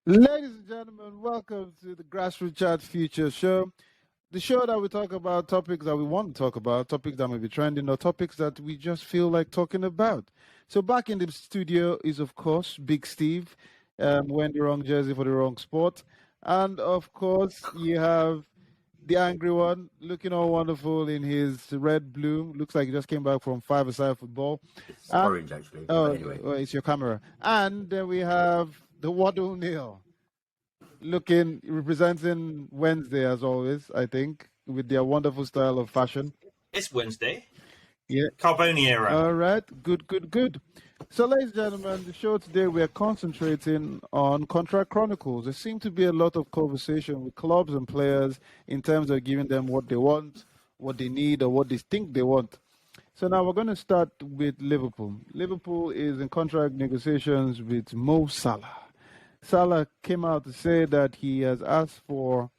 Ladies and gentlemen, welcome to the Grassroot Chats Future Show. The show that we talk about topics that we want to talk about, topics that may be trending, or topics that we just feel like talking about. So back in the studio is, of course, Big Steve, wearing the wrong jersey for the wrong sport. And, of course, you have the angry one, looking all wonderful in his red blue. Looks like he just came back from five-a-side football. It's orange, actually. Oh, Anyway. well, it's your camera. And then we have the Waddle Neil, looking representing Wednesday as always, I think, with their wonderful style of fashion. It's Wednesday. Yeah. Carboni era. All right. Good. So, ladies and gentlemen, the show today we are concentrating on contract chronicles. There seems to be a lot of conversation with clubs and players in terms of giving them what they want, what they need, or what they think they want. So now we're going to start with Liverpool. Liverpool is in contract negotiations with Mo Salah. Salah came out to say that he has asked for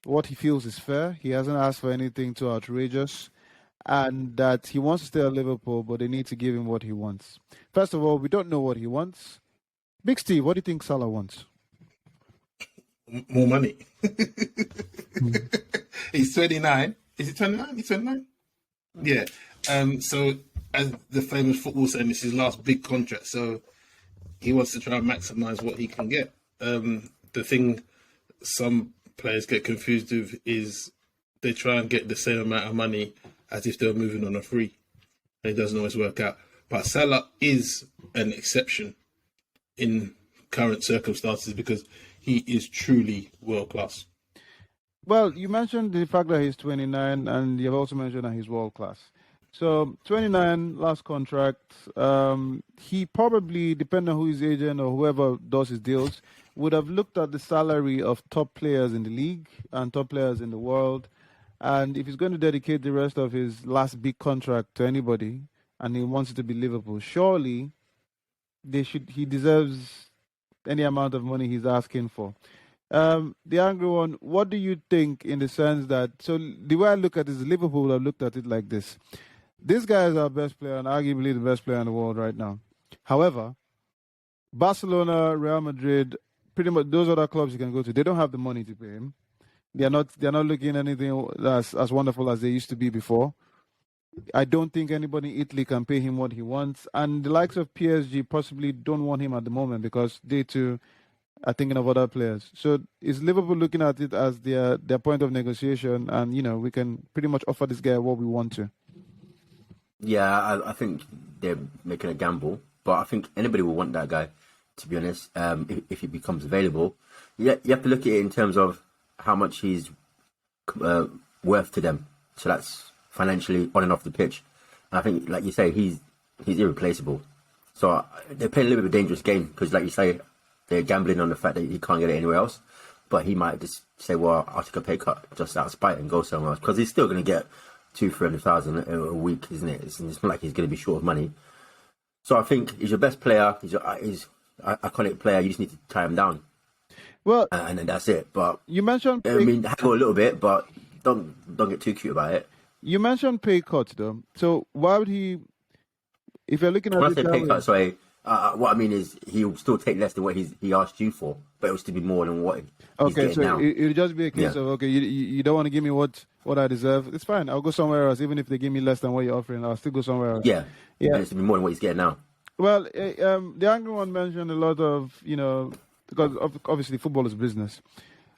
what he feels is fair. He hasn't asked for anything too outrageous, and that he wants to stay at Liverpool, but they need to give him what he wants. First of all, we don't know what he wants. Big Steve, what do you think Salah wants? More money. He's 29. Is he 29? He's 29? Yeah. So, as the famous football saying, this is his last big contract. So, he wants to try and maximise what he can get. The thing some players get confused with is they try and get the same amount of money as if they were moving on a free. And it doesn't always work out. But Salah is an exception in current circumstances because he is truly world class. Well, you mentioned the fact that he's 29, and you've also mentioned that he's world class. So 29, last contract. He probably, depending on who his agent or whoever does his deals, would have looked at the salary of top players in the league and top players in the world. And if he's going to dedicate the rest of his last big contract to anybody, and he wants it to be Liverpool, surely he deserves any amount of money he's asking for. The angry one, what do you think in the sense that, so the way I look at it is Liverpool have looked at it like this. This guy is our best player and arguably the best player in the world right now. However, Barcelona, Real Madrid, pretty much those other clubs you can go to, they don't have the money to pay him. They're not looking at anything as wonderful as they used to be before. I don't think anybody in Italy can pay him what he wants. And the likes of PSG possibly don't want him at the moment because they too are thinking of other players. So is Liverpool looking at it as their point of negotiation and, we can pretty much offer this guy what we want to? Yeah, I think they're making a gamble, but I think anybody will want that guy, to be honest, if he becomes available. You have to look at it in terms of how much he's worth to them. So that's financially on and off the pitch. And I think, like you say, he's irreplaceable. So they're playing a little bit of a dangerous game because, like you say, they're gambling on the fact that he can't get it anywhere else. But he might just say, well, I'll take a pay cut just out of spite and go somewhere else. Because he's still going to get 200,000-300,000 a week, isn't it? It's not like he's going to be short of money. So I think he's your best player. He's an iconic player. You just need to tie him down. Well, and then that's it. But you mentioned, haggle a little bit, but don't get too cute about it. You mentioned pay cuts, though. So why would he? If you're looking at when I say pay cut, sorry, what I mean is he'll still take less than what he asked you for, but it was to be more than what he's getting now. It'll just be a case of, okay, you don't want to give me what I deserve. It's fine. I'll go somewhere else. Even if they give me less than what you're offering, I'll still go somewhere else. Yeah. And it's to be more than what he's getting now. Well, the angry one mentioned a lot of, because obviously football is business.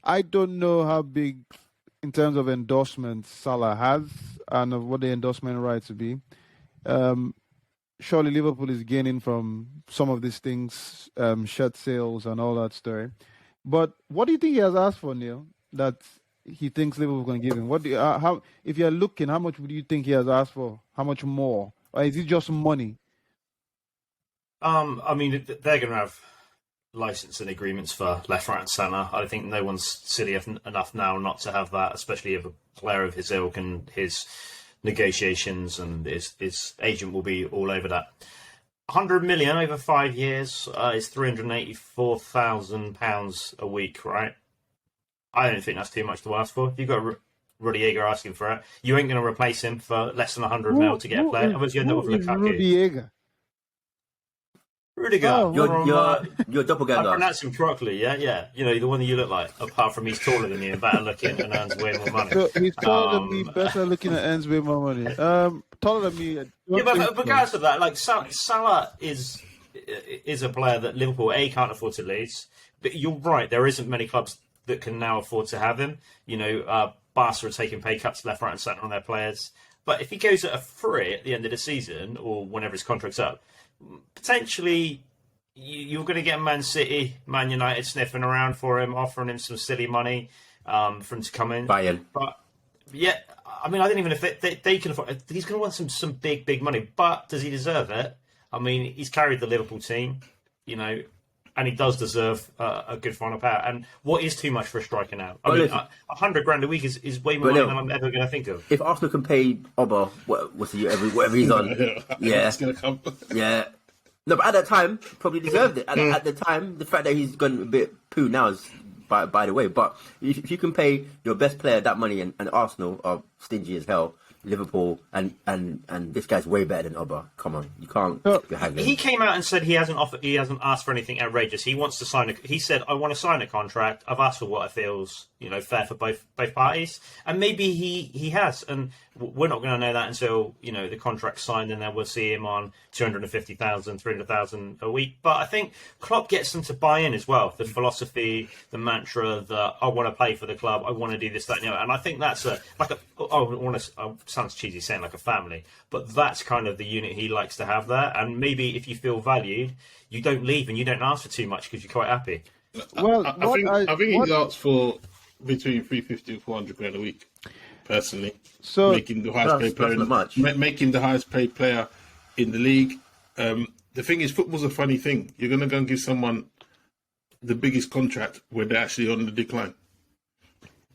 I don't know how big, in terms of endorsements, Salah has and of what the endorsement rights to be. Surely Liverpool is gaining from some of these things, shirt sales and all that story. But what do you think he has asked for, Neil, that he thinks Liverpool can give him? What do you, how, if you're looking, how much would you think he has asked for? How much more? Or is it just money? I mean, they're going to have licensing agreements for left, right, and centre. I think no one's silly enough now not to have that, especially if a player of his ilk and his negotiations and his agent will be all over that. 100 million over 5 years is £384,000 a week, right? I don't think that's too much to ask for. You've got Rüdiger asking for it. You ain't going to replace him for less than 100 mil to get a player. Otherwise, you end up with Lukaku. Rüdiger. Rüdiger. Oh, You're I doppelganger. pronounce him correctly, yeah. You know, the one that you look like, apart from he's taller than you and better looking and earns way more money. So he's taller than me, better looking, and earns way more money. Taller than me. Yeah, but regardless of that, like Salah is a player that Liverpool can't afford to lose. But you're right, there isn't many clubs that can now afford to have him. You know, Barca are taking pay cuts left, right, and centre on their players. But if he goes at a free at the end of the season or whenever his contract's up, potentially you're going to get Man City, Man United sniffing around for him, offering him some silly money for him to come in. Bayern. But yeah, I mean, I don't even know if they can afford. He's going to want some big money. But does he deserve it? I mean, he's carried the Liverpool team, you know, and he does deserve a good final payout. And what is too much for a striker now? I mean, 100 grand a week is way more money than I'm ever going to think of. If Arsenal can pay Oba, whatever he's on, yeah, it's gonna come. yeah. No, but at that time, probably deserved it. At the time, the fact that he's gone a bit poo now is by the way. But if you can pay your best player that money, and Arsenal are stingy as hell, Liverpool and this guy's way better than Oba. Come on, you can't. He came out and said he hasn't asked for anything outrageous. He wants to sign he said, I want to sign a contract. I've asked for what I feel's, you know, fair for both parties, and maybe he has, and we're not going to know that until, you know, the contract's signed, and then we'll see him on 250,000, 300,000 a week. But I think Klopp gets them to buy in as well. The philosophy, the mantra that I want to play for the club, I want to do this, that, and the other. And I think that's sounds cheesy saying like a family, but that's kind of the unit he likes to have there. And maybe if you feel valued, you don't leave and you don't ask for too much because you're quite happy. Well, I think he asks for between 350 and 400 grand a week, personally. So making the highest paid player, making the highest paid player in the league. The thing is, football's a funny thing. You're going to go and give someone the biggest contract when they're actually on the decline.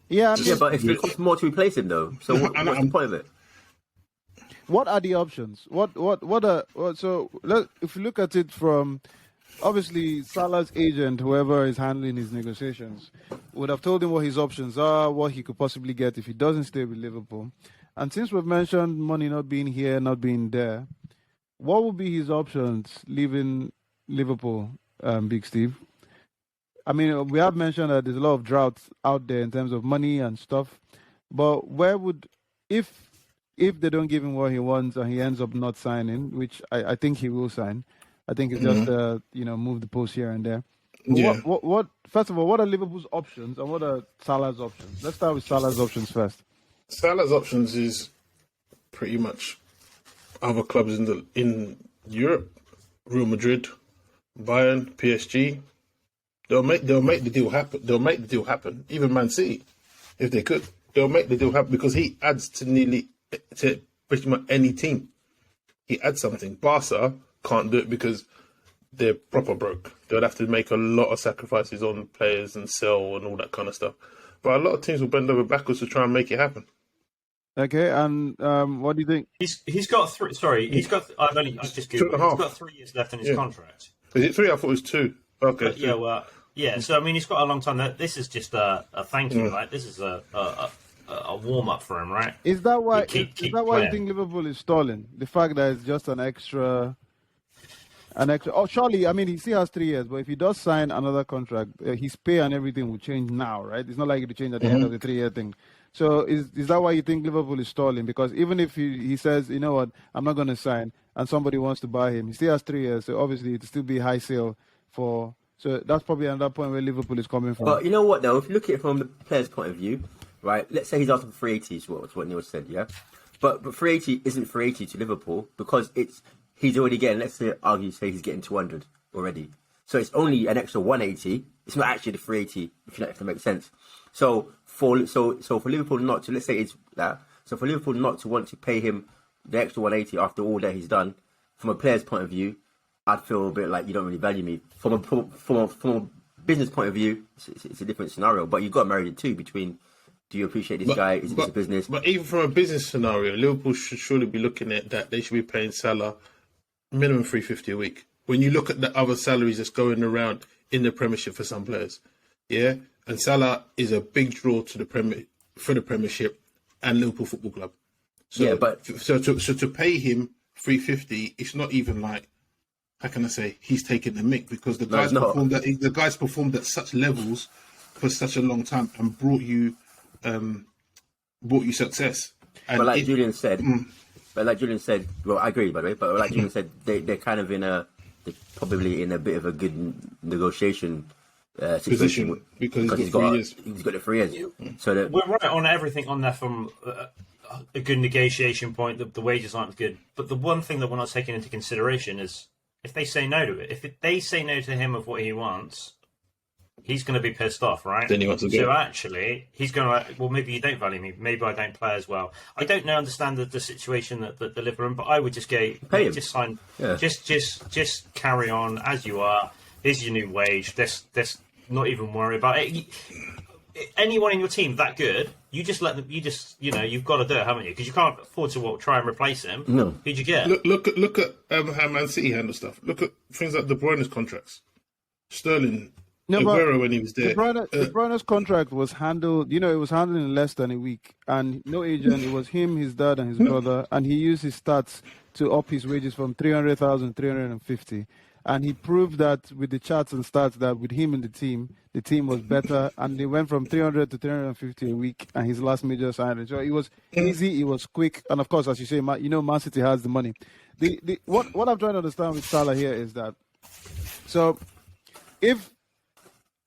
yeah, but it costs more to replace him though. So what's the point of it? what are the options? So if you look at it from, obviously Salah's agent, whoever is handling his negotiations, would have told him what his options are, what he could possibly get if he doesn't stay with Liverpool. And since we've mentioned money not being here, not being there, what would be his options leaving Liverpool, Big Steve? I mean, we have mentioned that there's a lot of droughts out there in terms of money and stuff. But where would, if they don't give him what he wants and he ends up not signing, which I think he will sign, I think it's just move the post here and there. Yeah. What first of all, what are Liverpool's options and what are Salah's options? Let's start with Salah's options first. Salah's options is pretty much other clubs in Europe, Real Madrid, Bayern, PSG. They'll make the deal happen. They'll make the deal happen. Even Man City, if they could, they'll make the deal happen because he adds to pretty much any team. He adds something. Barca can't do it because they're proper broke. They'll have to make a lot of sacrifices on players and sell and all that kind of stuff. But a lot of teams will bend over backwards to try and make it happen. Okay, and what do you think? He's got three. Sorry, he's got. I've just Googled. He's got 3 years left in his contract. Is it 3? I thought it was 2. Okay. But, yeah. So I mean, he's got a long time. This is just a thank you, right? This is a warm up for him, right? Is that why? Keep Why you think Liverpool is stalling? The fact that it's just an extra. Oh, surely, I mean, he still has 3 years, but if he does sign another contract, his pay and everything will change now, right? It's not likely to change at the end of the 3-year thing. So is that why you think Liverpool is stalling? Because even if he says, you know what, I'm not going to sign, and somebody wants to buy him, he still has 3 years, so obviously it'll still be high sale for. So that's probably another point where Liverpool is coming from. But you know what, though? If you look at it from the player's point of view, right, let's say he's asking for 380, is what Neil said, yeah? But 380 isn't 380 to Liverpool because he's already getting, let's say he's getting 200 already. So it's only an extra 180. It's not actually the 380, if that makes sense. So for Liverpool not to, let's say it's that, so for Liverpool not to want to pay him the extra 180 after all that he's done, from a player's point of view, I'd feel a bit like you don't really value me. From a business point of view, it's a different scenario. But you've got to marry the two between, do you appreciate this guy? Is it a business? But even from a business scenario, Liverpool should surely be looking at that. They should be paying Salah minimum 350 a week. When you look at the other salaries that's going around in the Premiership for some players, yeah, and Salah is a big draw to the Premiership and Liverpool Football Club. So, yeah, but so to pay him 350, it's not even like how can I say, he's taken the mick because the guys performed at such levels for such a long time and brought you success. And but like Julian said, well, I agree by the way, but like Julian said, they're kind of they're probably in a bit of a good negotiation position because he's got 3 years. He's got it 3 years. So we're right on everything on there from a good negotiation point. The wages aren't good, but the one thing that we're not taking into consideration is if they say no to it. If they say no to him of what he wants, he's going to be pissed off, right? Then he wants to go. So actually, he's going to well, maybe you don't value me. Maybe I don't play as well. I don't understand the situation that the Liverpool in, but I would just go, just sign, just carry on as you are. Here's your new wage. Let's not even worry about it. Anyone in your team that good, you just let them. You've got to do it, haven't you? Because you can't afford to try and replace him. No. Who'd you get? Look at how Man City handle stuff. Look at things like De Bruyne's contracts, Sterling. No, Aguero when he was there. De Bruyne's contract was handled, it was handled in less than a week. And no agent, it was him, his dad, and his brother. And he used his stats to up his wages from 300,000 to 350. And he proved that with the charts and stats that with him in the team was better. And they went from 300 to 350 a week. And his last major signing. So it was easy, it was quick. And of course, as you say, Man City has the money. What I'm trying to understand with Salah here is that, so if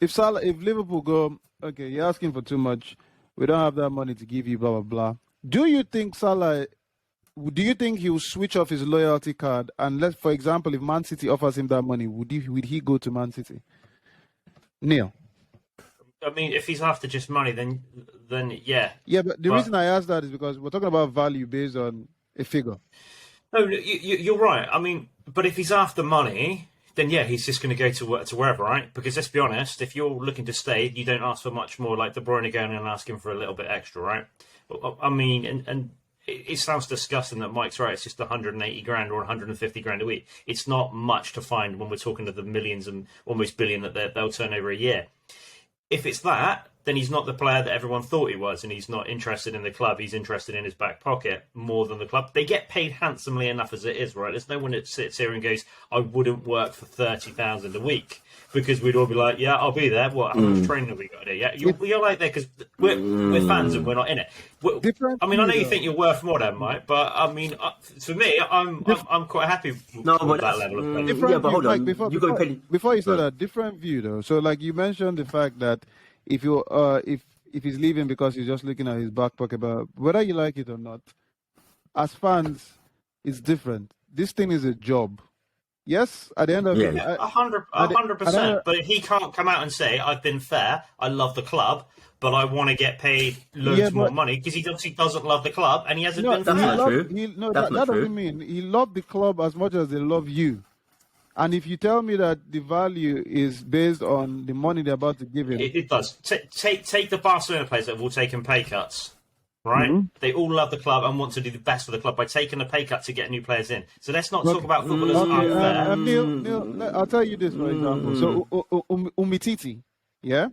Liverpool go, okay, you're asking for too much, we don't have that money to give you, blah, blah, blah. Do you think he'll switch off his loyalty card? And for example, if Man City offers him that money, would he go to Man City? Neil? I mean, if he's after just money, then yeah. Yeah, but the reason I ask that is because we're talking about value based on a figure. No, you're right. I mean, but if he's after money, then yeah, he's just going to go to wherever, right? Because let's be honest, if you're looking to stay, you don't ask for much more. Like De Bruyne going and asking for a little bit extra, right? I mean, and it sounds disgusting that Mike's right. It's just 180 grand or 150 grand a week. It's not much to find when we're talking of the millions and almost billion that they'll turn over a year. If it's that, then he's not the player that everyone thought he was, and he's not interested in the club. He's interested in his back pocket more than the club. They get paid handsomely enough as it is, right? There's no one that sits here and goes, I wouldn't work for 30,000 a week, because we'd all be like, yeah, I'll be there. What, how much training have we got to do? Yeah, you're like there because we're fans and we're not in it. I mean, I know you think you're worth more than Mike, but I mean, for me, I'm quite happy with that level of play. Yeah, but hold on. Before you said that, different view though. So like you mentioned the fact that if he's leaving because he's just looking at his back pocket, but whether you like it or not, as fans, it's different. This thing is a job. Yes, at the end of it, 100%. But if he can't come out and say, "I've been fair, I love the club, but I want to get paid loads more money," because he obviously doesn't love the club and he hasn't been fair. That doesn't mean he loved the club as much as they love you. And if you tell me that the value is based on the money they're about to give him, it does. Take the Barcelona players that have all taken pay cuts, right? Mm-hmm. They all love the club and want to do the best for the club by taking a pay cut to get new players in. So let's not talk about footballers unfair. Neil, I'll tell you this, for example. So Umtiti, yeah?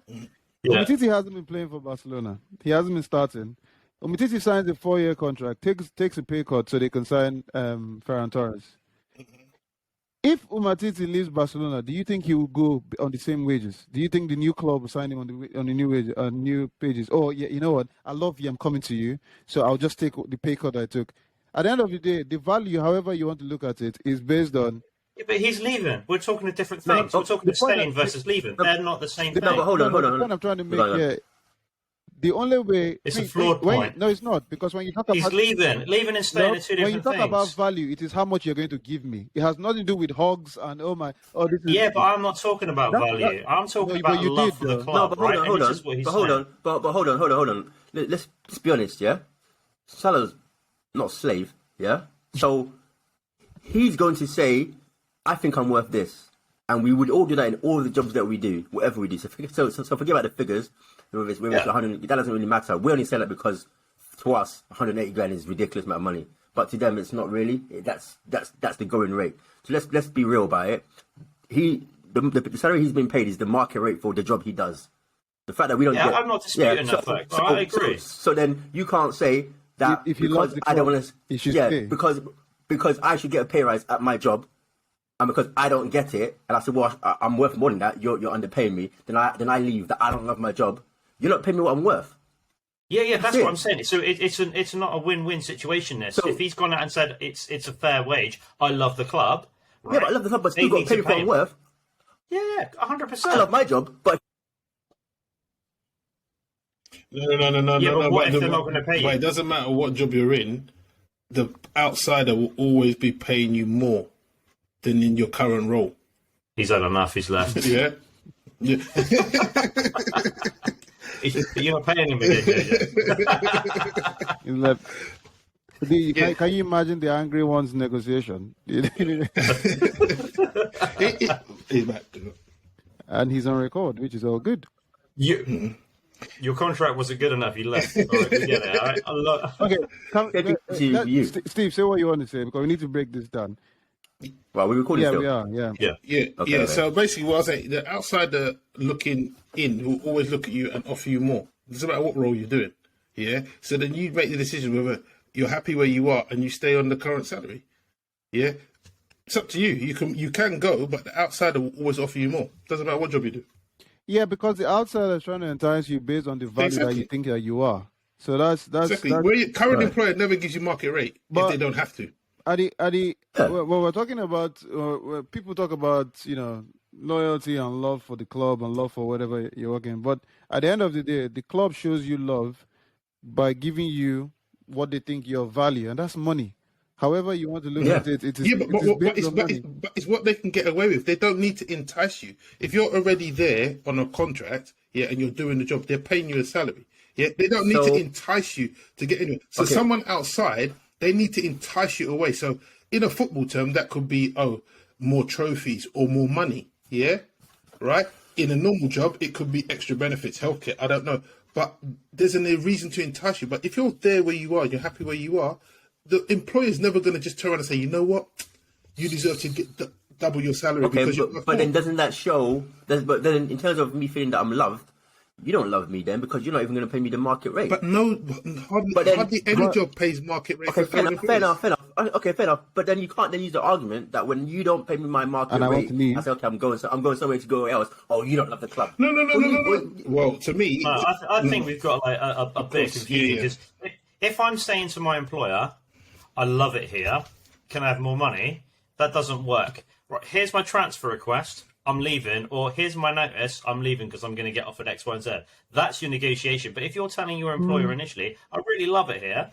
Umtiti hasn't been playing for Barcelona. He hasn't been starting. Umtiti signs a 4-year contract, takes a pay cut so they can sign Ferran Torres. If Umtiti leaves Barcelona, do you think he will go on the same wages? Do you think the new club will sign him on the new wage, new pages? Oh, yeah, you know what? I love you. I'm coming to you, so I'll just take the pay cut I took. At the end of the day, the value, however you want to look at it, is based on. Yeah, but he's leaving. We're talking of different things. We're talking of staying versus leaving. They're not the same thing. No, but hold on. The point I'm trying to make here. The only way it's a flawed point. No, it's not, because when you talk about leaving and staying are two different things. When you talk about value, it is how much you're going to give me. It has nothing to do with hugs and this is. Yeah, but I'm not talking about value. I'm talking about love for the club. No, but hold on. Let's be honest, yeah. Salah's not a slave, yeah. So he's going to say, "I think I'm worth this," and we would all do that in all the jobs that we do, whatever we do. So forget about the figures. Whether it's 100, that doesn't really matter. We only say that because to us, 180 grand is a ridiculous amount of money, but to them, it's not really. That's the going rate. So let's be real about it. The salary he's been paid is the market rate for the job he does. The fact that we don't. Yeah, I'm not disputing that fact. I agree. So then you can't say that if because I don't want to. Yeah, because I should get a pay rise at my job. and because I don't get it, and I say, well, I'm worth more than that. You're underpaying me. Then I leave. That I don't love my job. You're not paying me what I'm worth. Yeah, that's what I'm saying. So it's not a win-win situation. This, so, if he's gone out and said it's a fair wage, I love the club. Right? Yeah, but I love the club, but still got to pay me for what I'm worth. Yeah, 100%. I love my job, but No. Yeah, but what if they're not going to pay you? But it doesn't matter what job you're in. The outsider will always be paying you more than in your current role. He's had enough. He's left. Yeah. You're not paying him again. He's left. Can you imagine the angry one's negotiation? He's back. And he's on record, which is all good. Your contract wasn't good enough. You left. All right, we get it. All right? Okay, Steve, say what you want to say because we need to break this down. Well, we recording still. We are. Yeah. Okay. So basically, what I was saying, the outsider looking in will always look at you and offer you more. It doesn't matter what role you're doing. Yeah. So then you make the decision whether you're happy where you are and you stay on the current salary. Yeah. It's up to you. You can go, but the outsider will always offer you more. Doesn't matter what job you do. Yeah, because the outsider is trying to entice you based on the value that you think that you are. So that's exactly where your current employer never gives you market rate if they don't have to. When we're talking about, when people talk about, loyalty and love for the club and love for whatever you're working. But at the end of the day, the club shows you love by giving you what they think your value, and that's money. However you want to look at it, but it's what they can get away with. They don't need to entice you. If you're already there on a contract, and you're doing the job, they're paying you a salary. Yeah, they don't need to entice you to get in it. So someone outside, they need to entice you away. So in a football term, that could be, more trophies or more money. Yeah, right? In a normal job, it could be extra benefits, healthcare. I don't know. But there's a reason to entice you. But if you're there where you are, you're happy where you are, the employer's never going to just turn around and say, you know what? You deserve to get double your salary. Because but then doesn't that show... But then in terms of me feeling that I'm loved, you don't love me then because you're not even going to pay me the market rate. But hardly any job pays market rate. Okay, fair enough. Okay, fair enough. But then you can't then use the argument that when you don't pay me my market rate, I say, okay, I'm going somewhere to go else. Oh, you don't love the club. No. Well, to me... I think we've got a bit of confusion because if I'm saying to my employer, I love it here, can I have more money? That doesn't work. Right, here's my transfer request, I'm leaving, or here's my notice, I'm leaving because I'm going to get offered X, Y, and Z. That's your negotiation. But if you're telling your employer initially, I really love it here,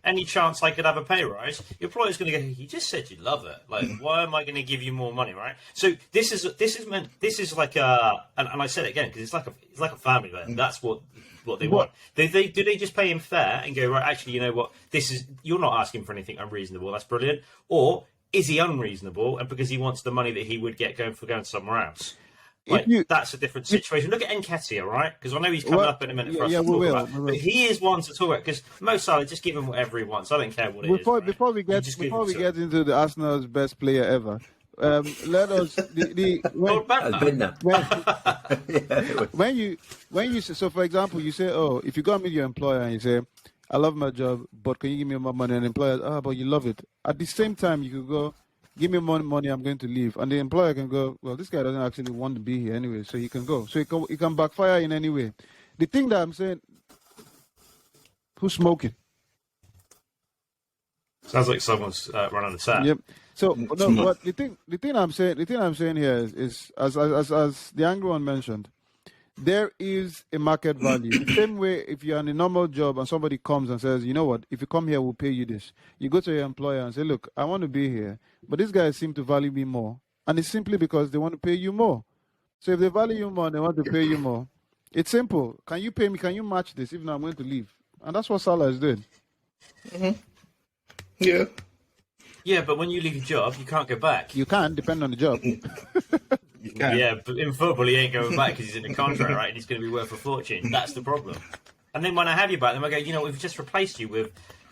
any chance I could have a pay rise, your employer's going to go, you just said you love it. Like, why am I going to give you more money, right? So this is like a, and I said it again because it's like a family man. That's what they want. Do they just pay him fair and go, right, actually, you know what, you're not asking for anything unreasonable, that's brilliant, or is he unreasonable and because he wants the money that he would get going somewhere else? Like, that's a different situation. Look at Nketiah, right? Because I know he's coming up in a minute for us to talk about. But he is one to talk about because Mo Salah, just give him whatever he wants. I don't care what it is. Right? Before we get into the Arsenal's best player ever, let us when you so for example you say, if you go and meet your employer and you say, I love my job, but can you give me more money? And the employer, but you love it. At the same time, you could go, give me more money, I'm going to leave. And the employer can go, well, this guy doesn't actually want to be here anyway, so he can go. So it can backfire in any way. The thing that I'm saying, who's smoking? Sounds like someone's running a tap. Yep. So but the thing I'm saying here is as the angry one mentioned, there is a market value. The same way, if you're in a normal job and somebody comes and says, you know what, if you come here, we'll pay you this. You go to your employer and say, look, I want to be here, but these guys seem to value me more. And it's simply because they want to pay you more. So if they value you more and they want to pay you more, it's simple. Can you pay me? Can you match this? Even though I'm going to leave. And that's what Salah is doing. Mm-hmm. Yeah. Yeah, but when you leave your job, you can't go back. You can, depending on the job. Yeah, but in football, he ain't going back because he's in a contract, right? And he's going to be worth a fortune. That's the problem. And then when I have you back, then I go, you know, we've just replaced you with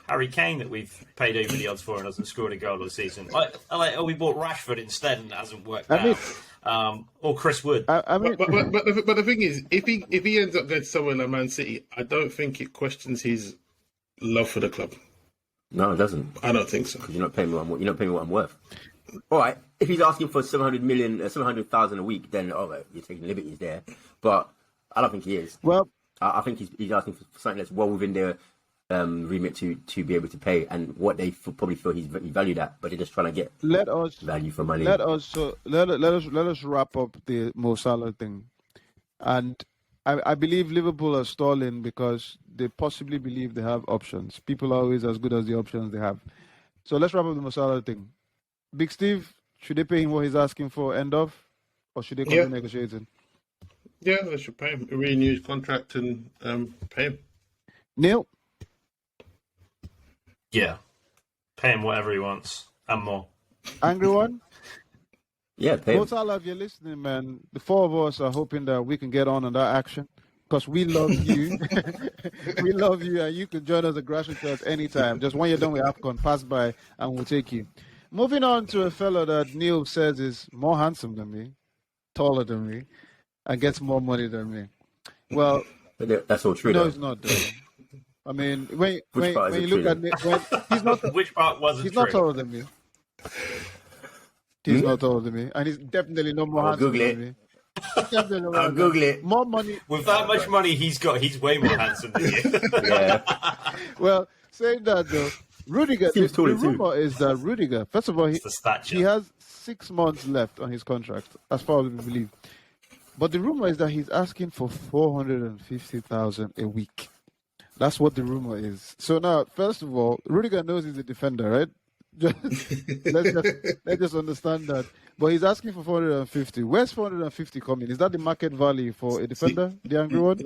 Harry Kane that we've paid over the odds for and hasn't scored a goal all season. We bought Rashford instead and it hasn't worked out. Or Chris Wood. But the thing is, if he ends up going to somewhere like Man City, I don't think it questions his love for the club. No, it doesn't. I don't think so. Because you're not paying me what I'm worth. all right, if he's asking for 700,000 a week, then you're taking liberties there. But I don't think he is. Well, I think he's asking for something that's well within their remit to be able to pay, and what they probably feel he's valued at. But they're just trying to get value for money. Let us wrap up the Mo Salah thing, and I believe Liverpool are stalling because they possibly believe they have options. People are always as good as the options they have. So let's wrap up the Mo Salah thing. Big Steve, should they pay him what he's asking for, end of, or should they continue negotiating? Yeah, they should pay him. Renew his contract and pay him. Neil? Yeah. Pay him whatever he wants and more. Angry one? Yeah, pay him. Mo Salah, if you're listening, man, the four of us are hoping that we can get on that action because we love you. We love you, and you can join us at Grassroot Chats anytime. Just when you're done with AFCON, pass by and we'll take you. Moving on to a fellow that Neil says is more handsome than me, taller than me, and gets more money than me. Well, that's all true. No, though. it's not. Though. I mean, when you true, look at it, he's not. Which part wasn't He's true? not taller than me. He's not taller than me, and he's definitely not more handsome than me. I'll Google it. More money. With that much money he's got, he's way more handsome than you. Yeah. Well, saying that though, Rüdiger. The rumor is that Rüdiger. First of all, he has 6 months left on his contract, as far as we believe. But the rumor is that he's asking for 450,000 a week. That's what the rumor is. So now, first of all, Rüdiger knows he's a defender, right? let's just understand that. But he's asking for 450. Where's 450 coming? Is that the market value for a defender, the angry one?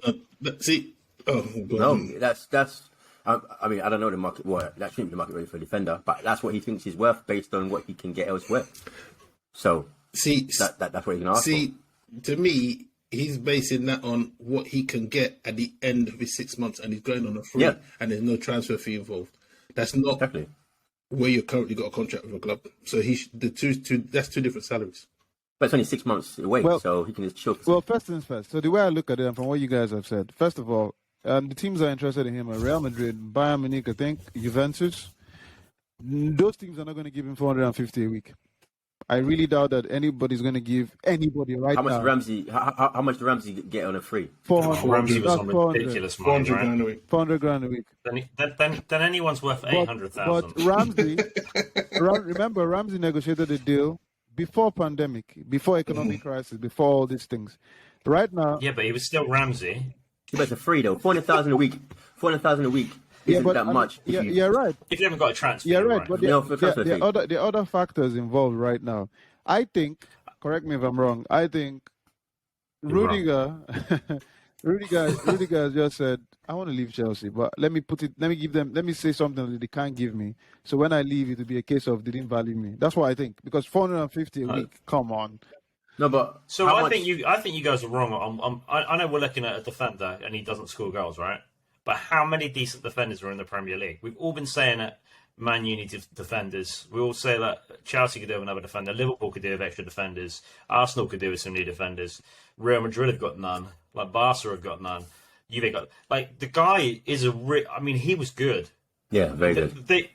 No, that's. I mean, I don't know the market. Well, that shouldn't be the market value for a defender, but that's what he thinks he's worth based on what he can get elsewhere. So that's what he's gonna ask for. To me, he's basing that on what he can get at the end of his 6 months, and he's going on a free, and there's no transfer fee involved. That's not exactly where you currently got a contract with a club. So that's two different salaries. But it's only 6 months away, so he can just chill. Well, first things first. So the way I look at it, and from what you guys have said, first of all, the teams that are interested in him are Real Madrid, Bayern Munich, I think, Juventus. Those teams are not going to give him 450 a week. I really doubt that anybody's going to give anybody right now. How much did Ramsey get on a free? 400. Ramsey was on ridiculous money, 400 grand a week. 400 grand a week. Then anyone's worth 800,000. But Ramsey, remember, Ramsey negotiated a deal before pandemic, before economic crisis, before all these things. Right now, yeah, but he was still Ramsey. But it's a free though. 400,000 a week. 400,000 a week. Isn't that much? You're right. If you haven't got a transfer, you're right. But the other factors involved right now. I think, correct me if I'm wrong. I think Rüdiger has just said, "I want to leave Chelsea, but let me say something that they can't give me. So when I leave, it will be a case of they didn't value me." That's what I think. Because 450 a week, come on. No, but so I think you guys are wrong. I know we're looking at a defender and he doesn't score goals, right? But how many decent defenders are in the Premier League? We've all been saying that Man U needs defenders. We all say that Chelsea could do with another defender. Liverpool could do with extra defenders. Arsenal could do with some new defenders. Real Madrid have got none. Like Barca have got none. You've got the guy is he was good. Yeah, very good.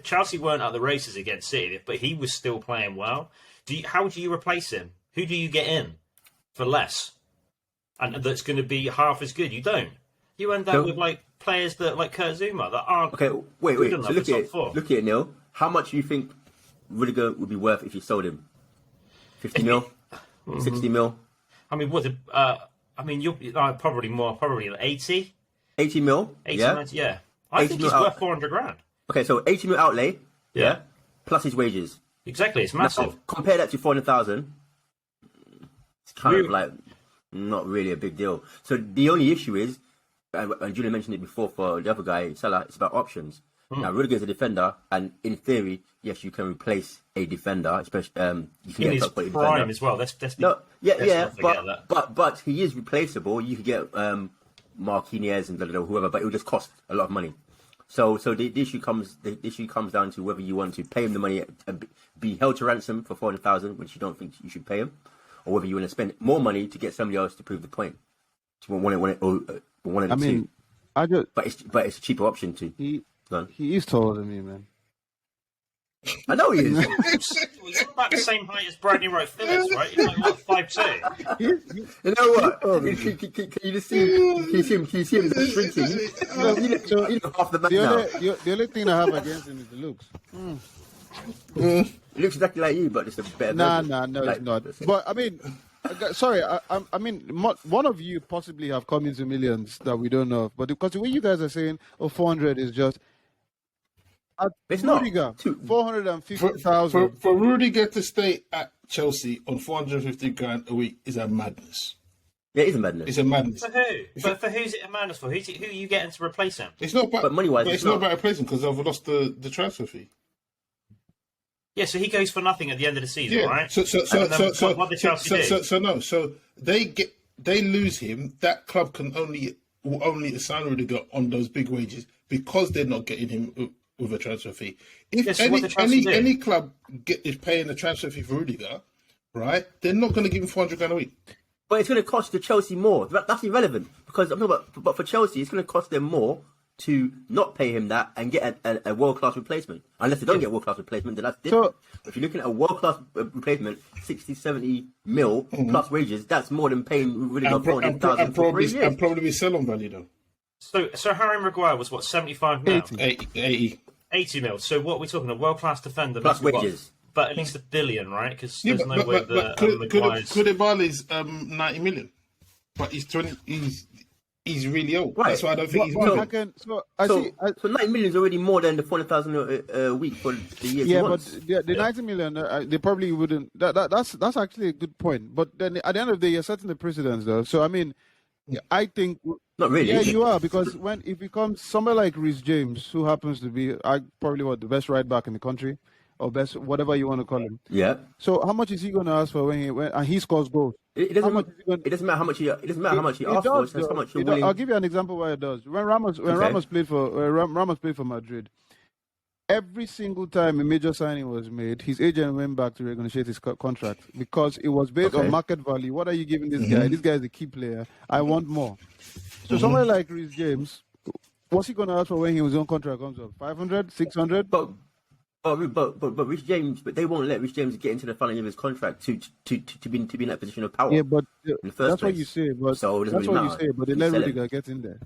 Chelsea weren't at the races against City, but he was still playing well. How do you replace him? Who do you get in for less? And that's going to be half as good? You don't. You end up with players like Kurt Zouma that aren't. Okay, wait. So look at it, Neil. How much do you think Rüdiger would be worth if you sold him? 50 mil, 60 mil. I mean, you're probably more, probably 80. 80 mil. 80 mil, yeah. I think he's worth 400 grand. Okay, so 80 mil outlay. Yeah. Plus his wages. Exactly, it's massive. Now, compare that to 400,000. It's kind of like not really a big deal. So the only issue is. And Julian mentioned it before for the other guy, Salah, it's about options. Now, Rudiger is a defender, and in theory, yes, you can replace a defender, especially you can in his prime defender as well. But he is replaceable. You could get Marquinhos and whoever, but it will just cost a lot of money. So the issue comes down to whether you want to pay him the money and be held to ransom for 400,000, which you don't think you should pay him, or whether you want to spend more money to get somebody else to prove the point. One of the two. But it's a cheaper option too. He is taller than me, man. I know he is. He's about the same height as Bradley Wright Phillips, right? He's like what, 5'2". You know what? Can you just see? Can you see him shrinking? You look half the man now. The only thing I have against him is the looks. He looks exactly like you, but it's a better. No, it's not. But I mean, sorry, I mean, one of you possibly have come into millions that we don't know of. But because the way you guys are saying, 400 is just. It's Rudiger, not 450,000 for Rudiger to stay at Chelsea on 450 grand a week is a madness. Yeah, it's a madness. It's a madness. For who? But for who's it a madness for? Who are you getting to replace him? It's not about, but money-wise, it's not about replacing because I've lost the transfer fee. Yeah, so he goes for nothing at the end of the season, right? So what did Chelsea do? So they lose him. That club will only assign Rudiger on those big wages because they're not getting him with a transfer fee. If any club is paying a transfer fee for Rüdiger, right, they're not going to give him 400 grand a week. But it's going to cost the Chelsea more. That's irrelevant because I'm talking about. But for Chelsea, it's going to cost them more to not pay him that and get a world class replacement. Unless they don't get a world class replacement, then that's different. So, if you're looking at a world class replacement, 60, 70 mil plus wages, that's more than paying Rüdiger 400,000 for 3 years. And probably be sell on value though. So Harry Maguire was what, 75 mil? 80 mil. So what are we talking? A world-class defender plus wages, but at least $1 billion, right? Because there's no way that Maguire's... Koulibaly's 90 million, but he's 20. He's really old. Right. That's why I don't think he's. So 90 million is already more than the 400,000 a week for the year. Yeah, but the 90 million, they probably wouldn't. That's actually a good point. But then at the end of the day, you're setting the precedence, though. So I mean, I think. Not really. Yeah, you are, because when it becomes somebody like Reece James, who happens to be probably the best right back in the country, or best whatever you want to call him. Yeah. So how much is he going to ask for when he scores goals? It doesn't matter how much he asks for. It's how much you're willing. I'll give you an example why it does. When Ramos played for Madrid, every single time a major signing was made, his agent went back to renegotiate his contract because it was based on market value. What are you giving this guy? This guy is a key player. I want more. So somebody like Reece James, what's he going to ask for when his own contract comes up? 500, 600? But Reece James, they won't let Reece James get into the final year of his contract to be in that position of power. Yeah, but in the first that's place. what you say. But so that's what you say. But they let Rudiger get in there.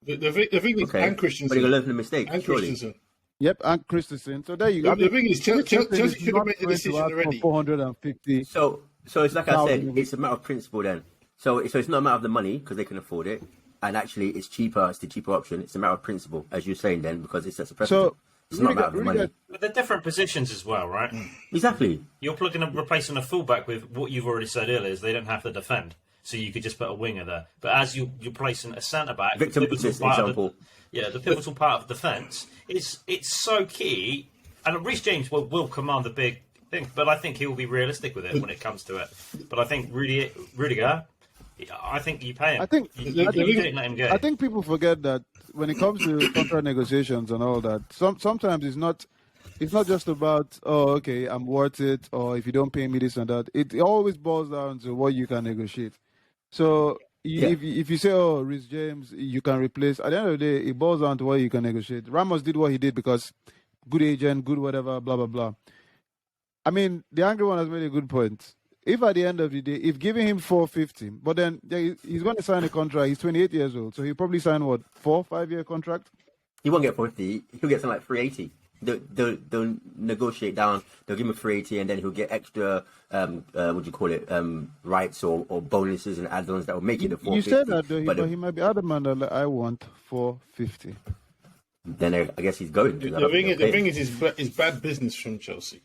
The thing is, and Christensen. But they're gonna learn from the mistake. And surely. Christensen. Yep, and Christensen. So there you go. The thing is, Chelsea could have made the decision already. 450. So it's like I said, it's a matter of principle then. So it's not a matter of the money because they can afford it, and actually it's cheaper. It's the cheaper option. It's a matter of principle, as you're saying then, because it sets a precedent. So it's not a matter of the money. But they're different positions as well, right? Exactly. You're replacing a fullback with what you've already said earlier is they don't have to defend. So you could just put a winger there. But as you're placing a centre back, Victor Moses, example. The pivotal part of defence it's so key. And Reece James will command the big thing, but I think he will be realistic with it when it comes to it. But I think Rüdiger, I think you pay him. You don't let him go. I think people forget that when it comes to contract negotiations and all that, sometimes it's not just about, I'm worth it, or if you don't pay me this and that. It always boils down to what you can negotiate. So if you say, Reece James, you can replace, at the end of the day, it boils down to what you can negotiate. Ramos did what he did because good agent, good whatever, blah, blah, blah. I mean, the angry one has made a good point. If at the end of the day, if giving him 450, but then he's going to sign a contract, he's 28 years old, so he'll probably sign 4-5-year contract? He won't get 450, he'll get something like 380. They'll negotiate down. They'll give him a 380, and then he'll get extra, rights or bonuses and add-ons that will make it the 450. You said that, though, but he might be adamant that I want 450. Then I guess he's going. The thing is, it's bad business from Chelsea.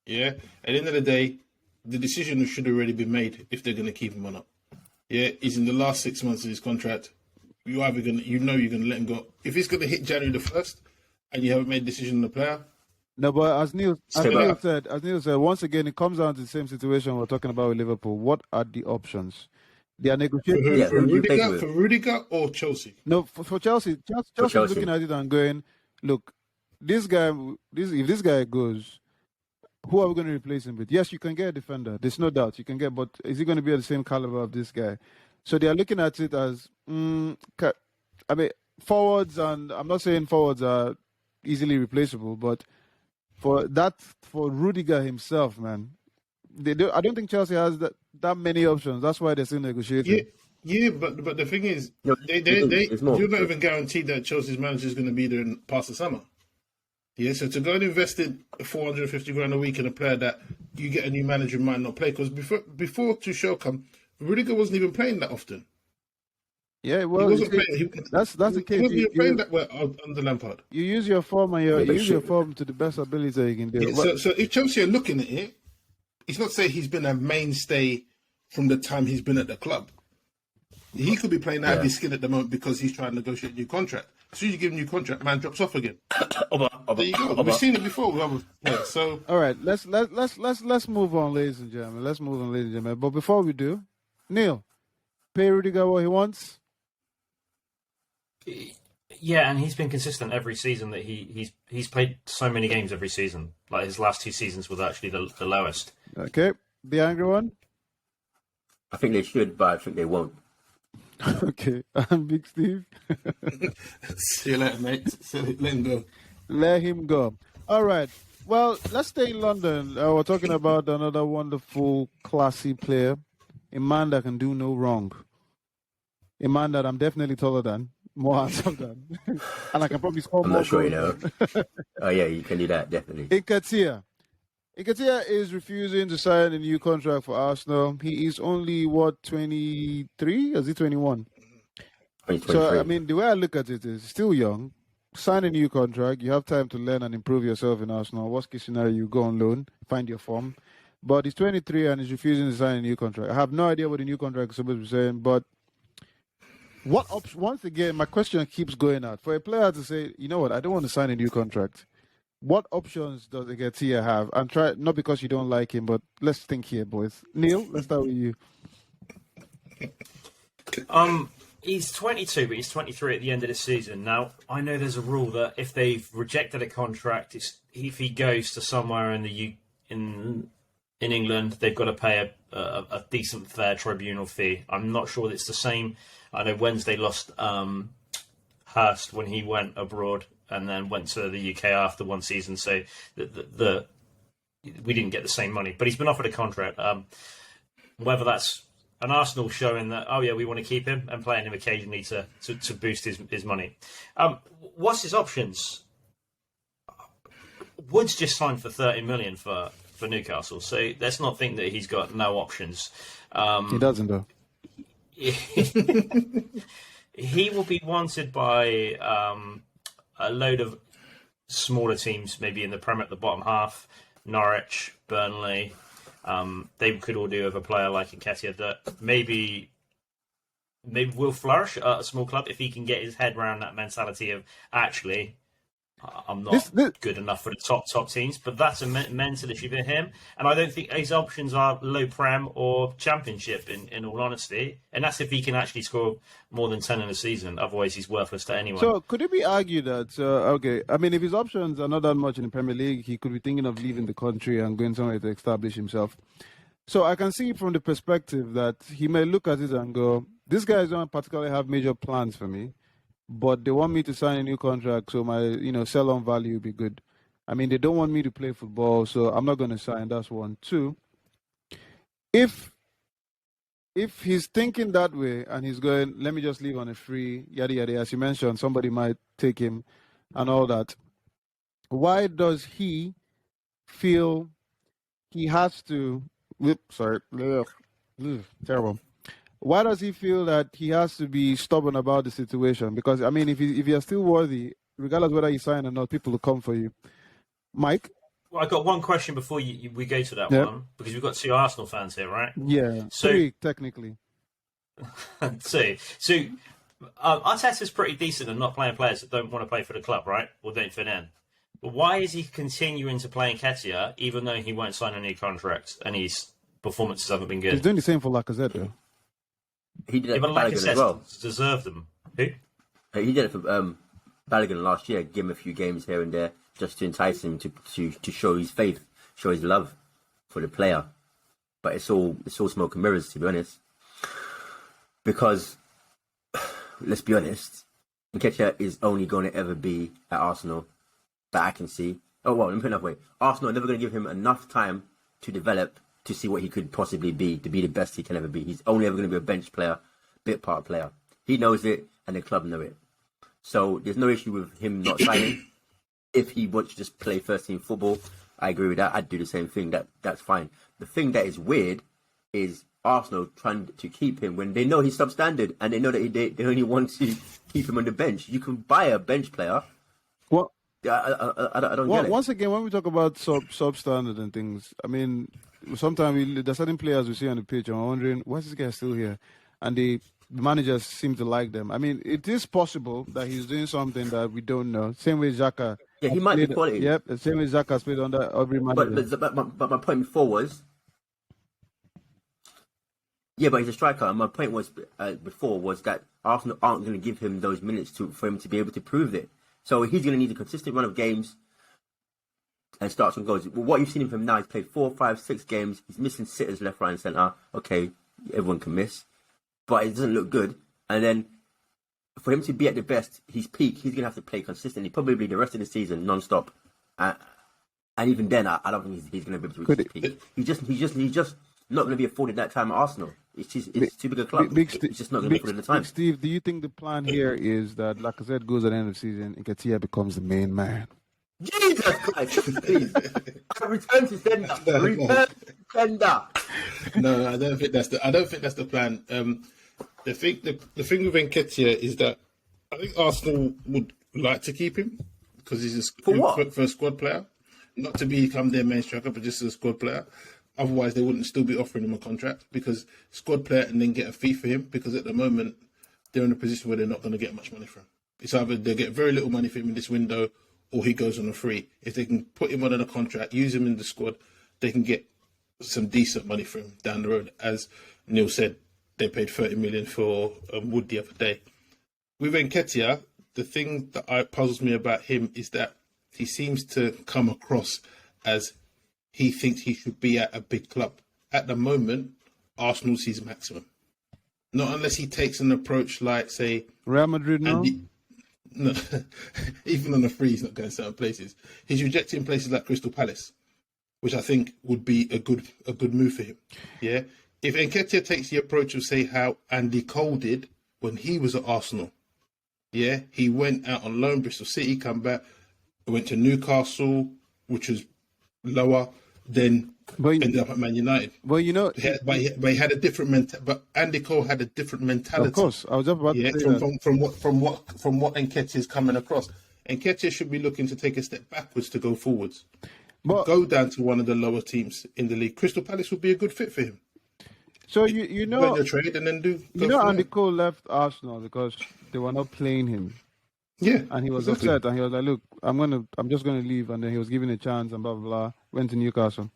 Yeah. At the end of the day, the decision should already be made if they're going to keep him or not. Yeah. He's in the last 6 months of his contract. You're going to let him go. If it's going to hit January the 1st, and you haven't made a decision on the player? No, but as Neil said, once again, it comes down to the same situation we're talking about with Liverpool. What are the options? They are negotiating. For Rüdiger or Chelsea? No, for Chelsea. Chelsea is looking at it and going, look, if this guy goes, who are we going to replace him with? Yes, you can get a defender. There's no doubt you can get, but is he going to be at the same caliber of this guy? So they are looking at it as, forwards, and I'm not saying forwards are easily replaceable, but for Rudiger himself, man. I don't think Chelsea has that many options. That's why they're still negotiating. Yeah, but the thing is, it's more. you're not even guaranteed that Chelsea's manager is going to be there past the summer. Yeah, so to go and invest in 450 grand a week in a player that you get a new manager might not play, because before Tuchel come, Rudiger wasn't even playing that often. Yeah, well, he wasn't playing. That's the case. He wasn't even playing that well under Lampard. You use your form and you use your form to the best ability that you can do. Yeah, so if Chelsea are looking at it, it's not saying he's been a mainstay from the time he's been at the club. He could be playing out of his skin at the moment because he's trying to negotiate a new contract. As soon as you give him a new contract, man drops off again. There you go. We've seen it before with other players. So all right, let's move on, ladies and gentlemen. But before we do, Neil, pay Rüdiger what he wants. Yeah, and he's been consistent every season that he's played so many games every season. Like his last 2 seasons was actually the lowest. Okay, the angry one. I think they should, but I think they won't. Okay, I'm Big Steve. See you later, mate. Let him go. Let him go. All right. Well, let's stay in London. We're talking about another wonderful, classy player, a man that can do no wrong, a man that I'm definitely taller than, more handsome than, and I can probably score I'm more. not sure, you know. Oh yeah, you can do that definitely. Nketiah is refusing to sign a new contract for Arsenal. He is only, 23? Or is he 21? So, I mean, the way I look at it is still young. Sign a new contract. You have time to learn and improve yourself in Arsenal. Worst case scenario, you go on loan, find your form. But he's 23 and he's refusing to sign a new contract. I have no idea what the new contract is supposed to be saying, but once again, my question keeps going out. For a player to say, you know what, I don't want to sign a new contract. What options does Nketiah have? And try, not because you don't like him, but let's think here, boys. Neil, let's start with you. He's 22, but he's 23 at the end of the season. Now, I know there's a rule that if they've rejected a contract, if he goes to somewhere in England, they've got to pay a decent, fair tribunal fee. I'm not sure that it's the same. I know Wednesday lost Hurst when he went abroad and then went to the UK after one season, so we didn't get the same money. But he's been offered a contract. Whether that's an Arsenal showing that, oh yeah, we want to keep him and playing him occasionally to boost his money. What's his options? Wood's just signed for 30 million for Newcastle, so let's not think that he's got no options. He doesn't though. He will be wanted by a load of smaller teams, maybe in the Premier at the bottom half, Norwich, Burnley. They could all do with a player like Nketiah that maybe will flourish at a small club if he can get his head around that mentality of, actually, I'm not good enough for the top teams, but that's a mental issue for him. And I don't think his options are low Prem or Championship, in all honesty. And that's if he can actually score more than 10 in a season. Otherwise, he's worthless to anyone. So could it be argued that, okay, I mean, if his options are not that much in the Premier League, he could be thinking of leaving the country and going somewhere to establish himself. So I can see from the perspective that he may look at it and go, this guy don't particularly have major plans for me, but they want me to sign a new contract, so my sell-on value will be good. I mean, they don't want me to play football, so I'm not going to sign. That's one. Two, if he's thinking that way and he's going, let me just leave on a free, yada, yada, as you mentioned, somebody might take him and all that, why does he feel he has to... terrible. Why does he feel that he has to be stubborn about the situation? Because, I mean, if you're still worthy, regardless whether you sign or not, people will come for you. Mike? Well, I got one question before we go to that one, because we've got 2 Arsenal fans here, right? Yeah, so, 3, technically. So Arteta's pretty decent at not playing players that don't want to play for the club, right? Or don't fit in. But why is he continuing to play Nketiah even though he won't sign a new contract and his performances haven't been good? He's doing the same for Lacazette, though. He did it for Balogun as well. Deserve them. Who? He did it for Balogun last year. Give him a few games here and there just to entice him to show his faith, show his love for the player. But it's all smoke and mirrors, to be honest. Because let's be honest, Nketiah is only going to ever be at Arsenal that I can see Oh, well, let me put it another way. Arsenal are never going to give him enough time to develop to see what he could possibly be, to be the best he can ever be. He's only ever going to be a bench player, bit part player. He knows it, and the club know it. So there's no issue with him not signing. If he wants to just play first team football, I agree with that. I'd do the same thing. That's fine. The thing that is weird is Arsenal trying to keep him when they know he's substandard and they know that they only want to keep him on the bench. You can buy a bench player. Well, I don't get it. Once again, when we talk about substandard and things, I mean, sometimes there's certain players we see on the pitch and we're wondering, why is this guy still here? And the managers seem to like them. I mean, it is possible that he's doing something that we don't know. Same way Xhaka. Yeah, he might be quality. Yep, the same way Xhaka has played under every manager. But my point before was, yeah, but he's a striker. And my point was before was that Arsenal aren't going to give him those minutes for him to be able to prove it. So he's going to need a consistent run of games and start some goals. What you've seen him from now, he's played 4, 5, 6 games. He's missing sitters left, right, and centre. Okay, everyone can miss, but it doesn't look good. And then for him to be at the best, his peak, he's going to have to play consistently, probably the rest of the season, non-stop. And even then, I don't think he's going to be able to reach his peak. He's just not going to be afforded that time at Arsenal. It's too big a club. It's just not going to be afforded the time. Steve, do you think the plan here is that, like I said, goes at the end of the season, Nketiah becomes the main man? Jesus Christ, please. Return to sender. Return to sender. No, I don't think that's the plan. The thing with Nketiah is that I think Arsenal would like to keep him because he's for a squad player, not to become their main striker, but just as a squad player. Otherwise, they wouldn't still be offering him a contract because squad player and then get a fee for him because at the moment they're in a position where they're not going to get much money from him. It's either they get very little money for him in this window or he goes on a free. If they can put him on a contract, use him in the squad, they can get some decent money for him down the road. As Neil said, they paid 30 million for Wood the other day. With Nketiah, the thing that puzzles me about him is that he seems to come across as he thinks he should be at a big club. At the moment, Arsenal's his maximum. Not unless he takes an approach like, say, Real Madrid now? No, even on a free, he's not going to certain places. He's rejecting places like Crystal Palace, which I think would be a good move for him. Yeah, if Nketiah takes the approach of, say, how Andy Cole did when he was at Arsenal, yeah, he went out on loan, Bristol City, come back, went to Newcastle, which was lower. Then ended up at Man United. Well, you know, but he had a different But Andy Cole had a different mentality. Of course, I was just about to say that. From what Nketiah is coming across. Nketiah should be looking to take a step backwards to go forwards. But go down to one of the lower teams in the league. Crystal Palace would be a good fit for him. So you know, the trade and then Andy Cole left Arsenal because they were not playing him. Yeah, and he was upset, and he was like, "Look, I'm just gonna leave." And then he was given a chance, and blah blah blah. Went to Newcastle.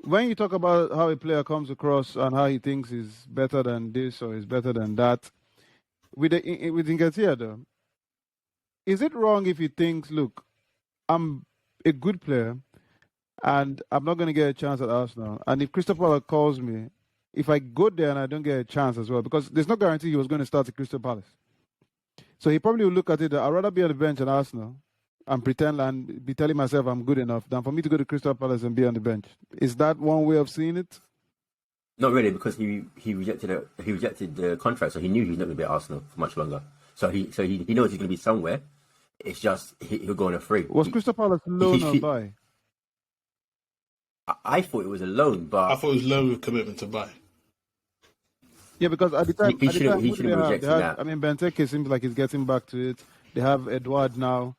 When you talk about how a player comes across and how he thinks he's better than this or he's better than that, with Nketiah though, is it wrong if he thinks, "Look, I'm a good player, and I'm not gonna get a chance at Arsenal, and if Crystal Palace calls me, if I go there and I don't get a chance as well, because there's no guarantee he was going to start at Crystal Palace." So he probably will look at it that I'd rather be on the bench at Arsenal and pretend and be telling myself I'm good enough than for me to go to Crystal Palace and be on the bench. Is that one way of seeing it? Not really, because he rejected the contract, so he knew he was not going to be at Arsenal for much longer. So he knows he's going to be somewhere. It's just he'll go on a free. Was Crystal Palace loan or buy? I thought it was a loan, but I thought it was loan with commitment to buy. Yeah, because at the time, he should have rejected that. I mean, Benteke seems like he's getting back to it. They have Edouard now.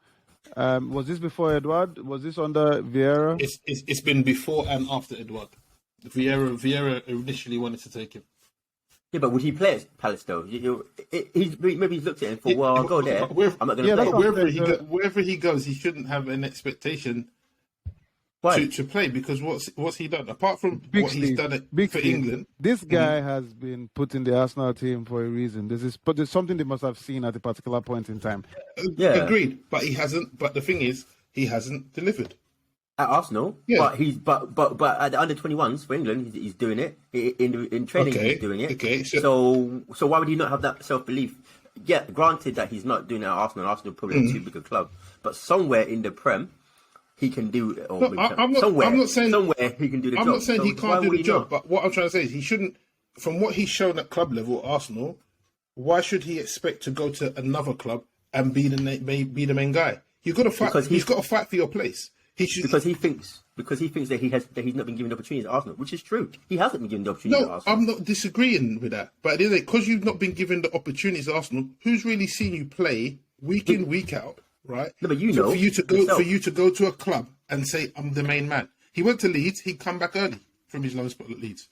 Was this before Edouard? Was this under Vieira? It's been before and after Edouard. Vieira initially wanted to take him. Yeah, but would he play at Palace though? Maybe he's looked at him and thought, well, I'll go there. I'm not going to play. Wherever he goes, he shouldn't have an expectation to play, because what's he done apart from what he's done for England? This guy has been put in the Arsenal team for a reason. There's something they must have seen at a particular point in time. Yeah, agreed. But he hasn't. But the thing is, he hasn't delivered at Arsenal. Yeah. But at the under-21s for England, he's doing it in training. Okay. He's doing it. Okay. So why would he not have that self-belief? Yeah, granted that he's not doing it at Arsenal. Arsenal probably too big a club, but somewhere in the Prem, he can do it. Or No, maybe I'm not. somewhere, I'm not saying somewhere he can do the job. I'm not saying So he why can't do would the he job, not? but what I'm trying to say is he shouldn't. From what he's shown at club level, Arsenal, why should he expect to go to another club and be the main guy? You've got to fight. He's got to fight for your place. He should, because he thinks that he's not been given the opportunity at Arsenal, which is true. He hasn't been given the opportunity at No, Arsenal. I'm not disagreeing with that. But because you've not been given the opportunities at Arsenal, who's really seen you play week in, week out, right? No, but you know for you to go yourself. for you to go to a club and say I'm the main man. He went to Leeds. He'd come back early from his loan spot at Leeds.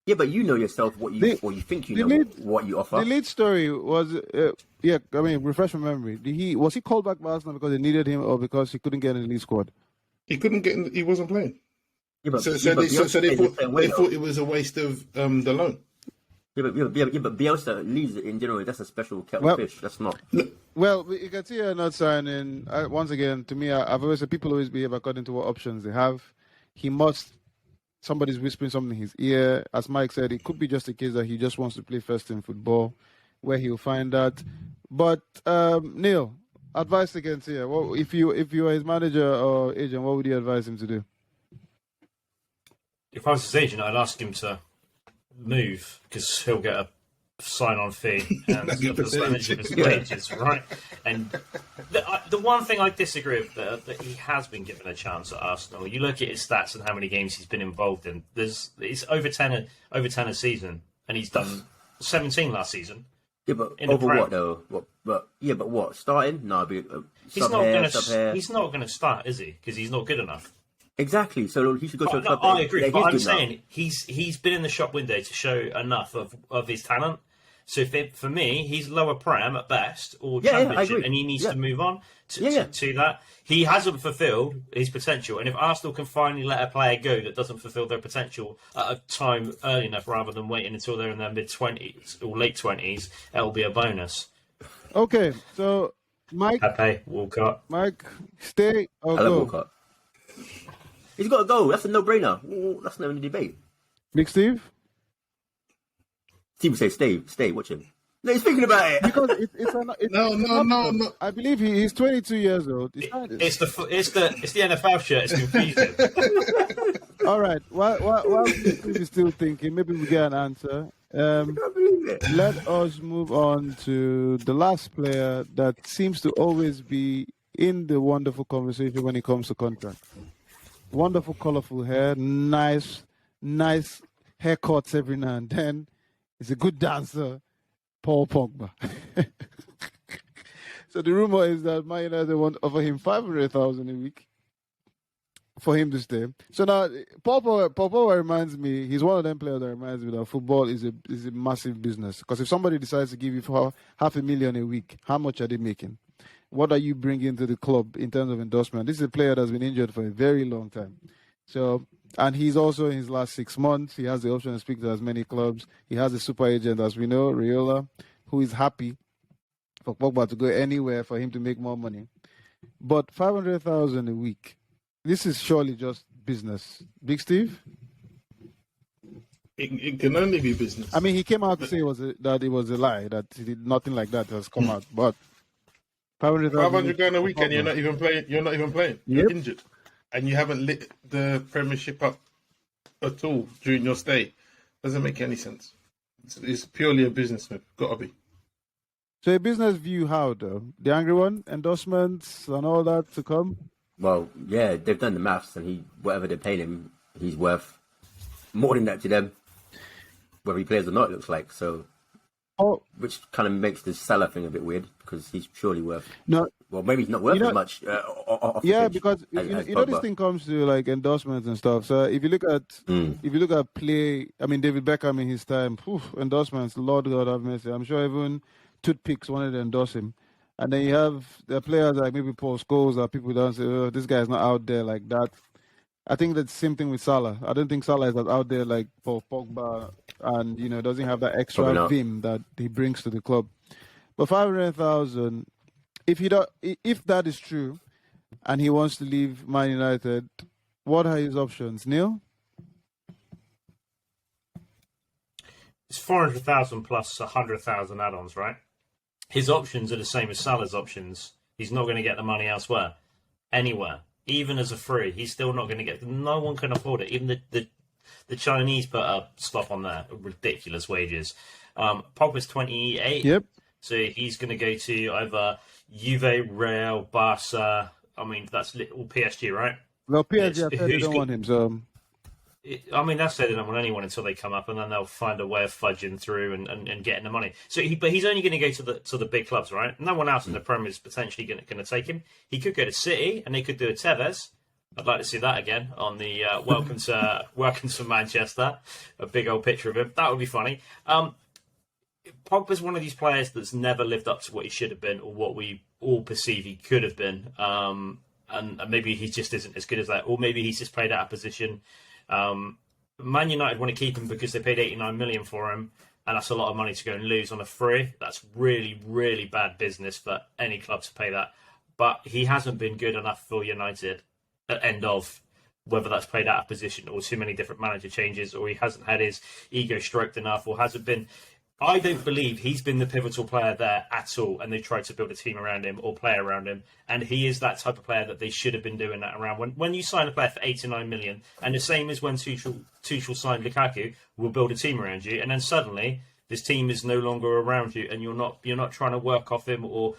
Yeah, but you know yourself what you think you know what you offer. The lead story was, refresh my memory. Was he called back by Arsenal because they needed him or because he couldn't get in the lead squad? He couldn't get in. He wasn't playing. Yeah, but, So yeah, they Bielsa thought it was a waste of the loan. but Bielsa Leeds in general, that's a special kettle of fish. That's not. Well, Nketiah not signing. Once again, to me, I've always said people always behave according to what options they have. Somebody's whispering something in his ear. As Mike said, it could be just a case that he just wants to play first in football, where he'll find that. But Neil, advice against here. If you were his manager or agent, what would you advise him to do? If I was his agent, I'd ask him to move because he'll get a sign-on fee and a percentage of his wages, right? And the one thing I disagree with that he has been given a chance at Arsenal. You look at his stats and how many games he's been involved in. It's over 10 a season, and he's done 17 last season. Yeah, but over what though? What? Starting? No, he's not going to start, is he? Because he's not good enough. Exactly. So he should go to a club. I agree, but I'm saying he's been in the shop window to show enough of his talent. So for me, he's lower prem at best or championship, and he needs to move on to that. He hasn't fulfilled his potential, and if Arsenal can finally let a player go that doesn't fulfil their potential at a time early enough, rather than waiting until they're in their mid-20s or late 20s, it'll be a bonus. Okay, so Mike, Walcott. Mike, stay or I love go. Walcott. He's got to go. That's a no-brainer. That's not even a debate. Big Steve? Steve would say, stay, watch him. No, he's thinking about it. Because No. I believe he's 22 years old. It's the NFL shirt. It's confusing. All right. While Steve is still thinking, maybe we get an answer. I can't believe it. Let us move on to the last player that seems to always be in the wonderful conversation when it comes to contract. Wonderful, colorful hair, nice haircuts every now and then. He's a good dancer, Paul Pogba. So the rumor is that Man United want to offer him 500,000 a week for him to stay. So now, Paul Pogba reminds me, he's one of them players that reminds me that football is a massive business. Because if somebody decides to give you $500,000 a week, how much are they making? What are you bringing to the club in terms of endorsement? This is a player that's been injured for a very long time. So, and he's also in his last 6 months. He has the option to speak to as many clubs. He has a super agent, as we know, Riola, who is happy for Pogba to go anywhere for him to make more money. But 500,000 a week, this is surely just business. Big Steve? It can only be business. I mean, he came out to say that it was a lie, that nothing like that has come out. But 500 grand a week and you're not even playing. You're Yep. injured, and you haven't lit the Premiership up at all during your stay. Doesn't make any sense. It's purely a business move. Gotta be. So a business view, how though? The angry one, endorsements and all that to come. Well, yeah, they've done the maths, and whatever they're paying him, he's worth more than that to them, whether he plays or not. It looks like so. Which kind of makes the Salah thing a bit weird because he's surely worth. No, well, maybe he's not worth as much. Because you know this thing comes to like endorsements and stuff. So if you look at play, I mean David Beckham in his time, endorsements. Lord God have mercy. I'm sure even toothpicks wanted to endorse him. And then you have the players like maybe Paul Scholes that people don't say, oh, this guy's not out there like that. I think that's the same thing with Salah. I don't think Salah is out there like Paul Pogba and, doesn't have that extra vim that he brings to the club. But 500,000, if that is true and he wants to leave Man United, what are his options? Neil? It's 400,000 plus 100,000 add-ons, right? His options are the same as Salah's options. He's not going to get the money elsewhere, anywhere. even as a free. He's still not going to get. No one can afford it. Even the Chinese put a stop on their ridiculous wages. Pogba's 28. Yep. So he's going to go to either Juve, Real, Barca. I mean, that's all PSG, right? Well, PSG, I said they don't want him, so... I mean, that's say they don't want anyone until they come up, and then they'll find a way of fudging through and getting the money. So, but he's only going to go to the big clubs, right? No one else in the Premier is potentially going to take him. He could go to City, and they could do a Tevez. I'd like to see that again on the welcome to Manchester. A big old picture of him. That would be funny. Pogba's one of these players that's never lived up to what he should have been, or what we all perceive he could have been. And maybe he just isn't as good as that, or maybe he's just played out of position. Man United want to keep him because they paid 89 million for him, and that's a lot of money to go and lose on a free. That's really, really bad business for any club to pay that. But he hasn't been good enough for United at end of, whether that's played out of position or too many different manager changes, or he hasn't had his ego stroked enough, or hasn't been. I don't believe he's been the pivotal player there at all, and they tried to build a team around him or play around him. And he is that type of player that they should have been doing that around. When you sign a player for 89 million, and the same as when Tuchel signed Lukaku, we'll build a team around you, and then suddenly this team is no longer around you, and you're not trying to work off him or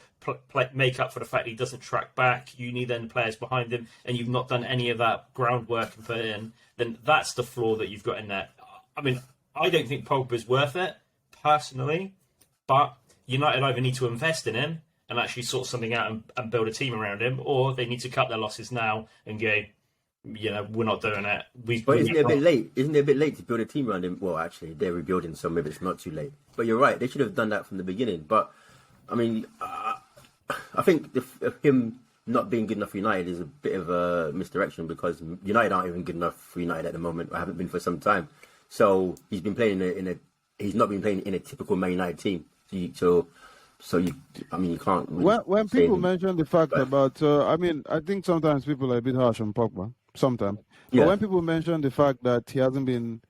make up for the fact that he doesn't track back. You need then players behind him, and you've not done any of that groundwork and put in. Then that's the flaw that you've got in there. I mean, I don't think Pogba's worth it personally, but United either need to invest in him and actually sort something out and build a team around him, or they need to cut their losses now and go, we're not doing it. But isn't it a bit late? Isn't it a bit late to build a team around him? Well, actually, they're rebuilding, so maybe it's not too late. But you're right; they should have done that from the beginning. But I mean, I think him not being good enough for United is a bit of a misdirection, because United aren't even good enough for United at the moment. I haven't been for some time. So he's been playing he's not been playing in a typical Man United team. So you can't. Really when people mention the fact about, I think sometimes people are a bit harsh on Pogba. Sometimes, but when people mention the fact that he hasn't been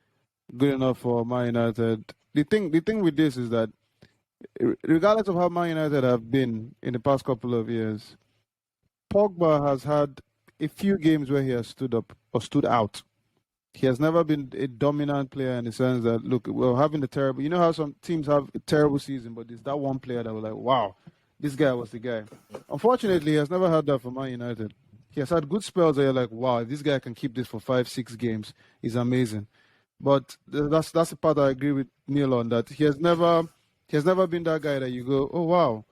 good enough for Man United, the thing with this is that, regardless of how Man United have been in the past couple of years, Pogba has had a few games where he has stood up or stood out. He has never been a dominant player in the sense that, look, we're having a terrible... You know how some teams have a terrible season, but there's that one player that was like, wow, this guy was the guy. Unfortunately, he has never had that for Man United. He has had good spells where you're like, wow, if this guy can keep this for 5-6 games, he's amazing. But that's the part I agree with Neil on, that he has never been that guy that you go, oh, wow,